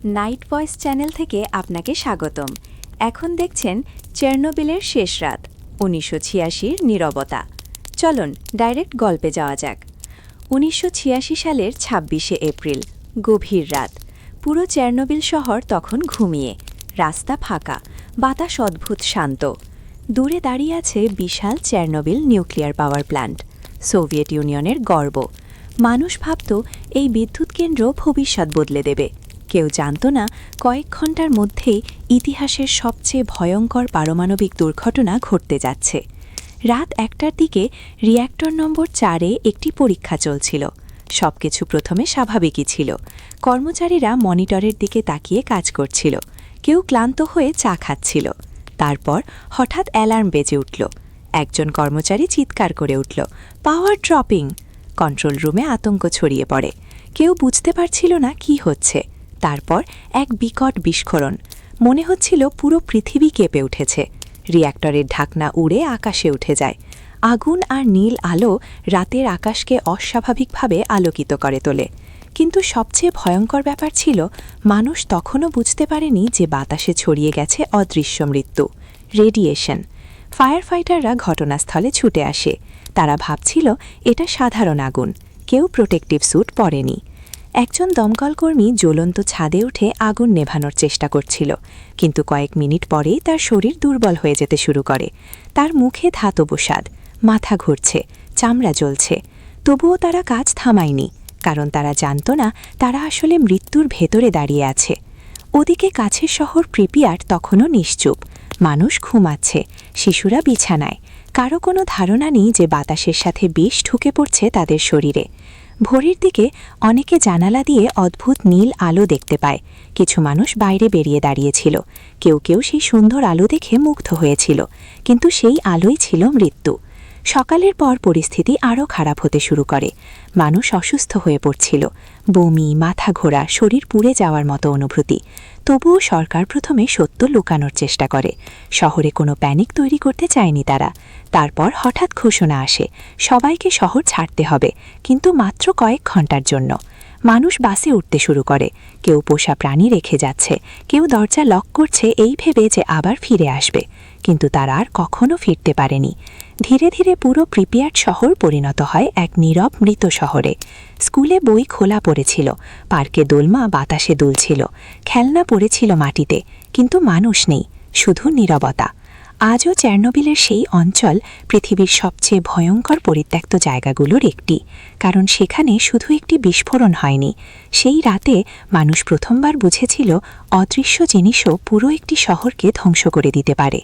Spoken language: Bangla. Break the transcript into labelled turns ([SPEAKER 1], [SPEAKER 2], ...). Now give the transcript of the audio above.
[SPEAKER 1] নাইট ভয়েস চ্যানেল থেকে আপনাকে স্বাগতম। এখন দেখছেন চেরনোবিলের শেষ রাত ১৯৮৬-র নীরবতা। চলুন ডাইরেক্ট গল্পে যাওয়া যাক। ১৯৮৬ সালের ২৬শে এপ্রিল, গভীর রাত। পুরো চেরনোবিল শহর তখন ঘুমিয়ে, রাস্তা ফাঁকা, বাতাস অদ্ভুত শান্ত। দূরে দাঁড়িয়ে আছে বিশাল Chernobyl nuclear power plant, Soviet ইউনিয়নের গর্ব। মানুষ ভাবত এই বিদ্যুৎ কেন্দ্র ভবিষ্যৎ বদলে দেবে। কেউ জানত না কয়েক ঘন্টার মধ্যেই ইতিহাসের সবচেয়ে ভয়ঙ্কর পারমাণবিক দুর্ঘটনা ঘটতে যাচ্ছে। রাত ১টার দিকে রিয়্যাক্টর নম্বর ৪-এ একটি পরীক্ষা চলছিল। সবকিছু প্রথমে স্বাভাবিকই ছিল। কর্মচারীরা মনিটরের দিকে তাকিয়ে কাজ করছিল, কেউ ক্লান্ত হয়ে চা খাচ্ছিল। তারপর হঠাৎ অ্যালার্ম বেজে উঠল। একজন কর্মচারী চিৎকার করে উঠল, পাওয়ার ড্রপিং! কন্ট্রোল রুমে আতঙ্ক ছড়িয়ে পড়ে। কেউ বুঝতে পারছিল না কি হচ্ছে। তারপর এক বিকট বিস্ফোরণ। মনে হচ্ছিল পুরো পৃথিবী কেঁপে উঠেছে। রিয়্যাক্টরের ঢাকনা উড়ে আকাশে উঠে যায়। আগুন আর নীল আলো রাতের আকাশকে অস্বাভাবিকভাবে আলোকিত করে তোলে। কিন্তু সবচেয়ে ভয়ঙ্কর ব্যাপার ছিল, মানুষ তখনও বুঝতে পারেনি যে বাতাসে ছড়িয়ে গেছে অদৃশ্য মৃত্যু, রেডিয়েশন। ফায়ার ফাইটাররা ঘটনাস্থলে ছুটে আসে। তারা ভাবছিল এটা সাধারণ আগুন, কেউ প্রোটেক্টিভ স্যুট পরেনি। একজন দমকলকর্মী জ্বলন্ত ছাদে উঠে আগুন নেভানোর চেষ্টা করছিল, কিন্তু কয়েক মিনিট পরেই তার শরীর দুর্বল হয়ে যেতে শুরু করে। তার মুখে ধাতব স্বাদ, মাথা ঘুরছে, চামড়া জ্বলছে। তবুও তারা কাজ থামায়নি, কারণ তারা জানত না তারা আসলে মৃত্যুর ভেতরে দাঁড়িয়ে আছে। ওদিকে কাছের শহর প্রিপিয়াট তখনও নিশ্চুপ। মানুষ ঘুমাচ্ছে, শিশুরা বিছানায়। কারো কোনো ধারণা নেই যে বাতাসের সাথে বিষ ঢুকে পড়ছে তাদের শরীরে। ভোরের দিকে অনেকে জানালা দিয়ে অদ্ভুত নীল আলো দেখতে পায়। কিছু মানুষ বাইরে বেরিয়ে দাঁড়িয়েছিল। কেউ কেউ সেই সুন্দর আলো দেখে মুগ্ধ হয়েছিল, কিন্তু সেই আলোই ছিল মৃত্যু। সকালের পর পরিস্থিতি আরও খারাপ হতে শুরু করে। মানুষ অসুস্থ হয়ে পড়ছিল, বমি, মাথা ঘোরা, শরীর পুড়ে যাওয়ার মতো অনুভূতি। তবুও সরকার প্রথমে সত্য লুকানোর চেষ্টা করে। শহরে কোনো প্যানিক তৈরি করতে চায়নি তারা। তারপর হঠাৎ ঘোষণা আসে, সবাইকে শহর ছাড়তে হবে, কিন্তু মাত্র কয়েক ঘন্টার জন্য। মানুষ বাসে উঠতে শুরু করে। কেউ পোষা প্রাণী রেখে যাচ্ছে, কেউ দরজা লক করছে এই ভেবে যে আবার ফিরে আসবে, কিন্তু তারা আর কখনো ফিরতে পারেনি। ধীরে ধীরে পুরো প্রিপিয়াট শহর পরিণত হয় এক নীরব মৃত শহরে। স্কুলে বই খোলা পড়েছিল, পার্কে দোলমা বাতাসে দুলছিল, খেলনা পড়েছিল মাটিতে, কিন্তু মানুষ নেই, শুধু নীরবতা। আজও চেরনোবিলের সেই অঞ্চল পৃথিবীর সবচেয়ে ভয়ঙ্কর পরিত্যক্ত জায়গাগুলোর একটি, কারণ সেখানে শুধু একটি বিস্ফোরণ হয়নি। সেই রাতে মানুষ প্রথমবার বুঝেছিল অদৃশ্য জিনিসও পুরো একটি শহরকে ধ্বংস করে দিতে পারে।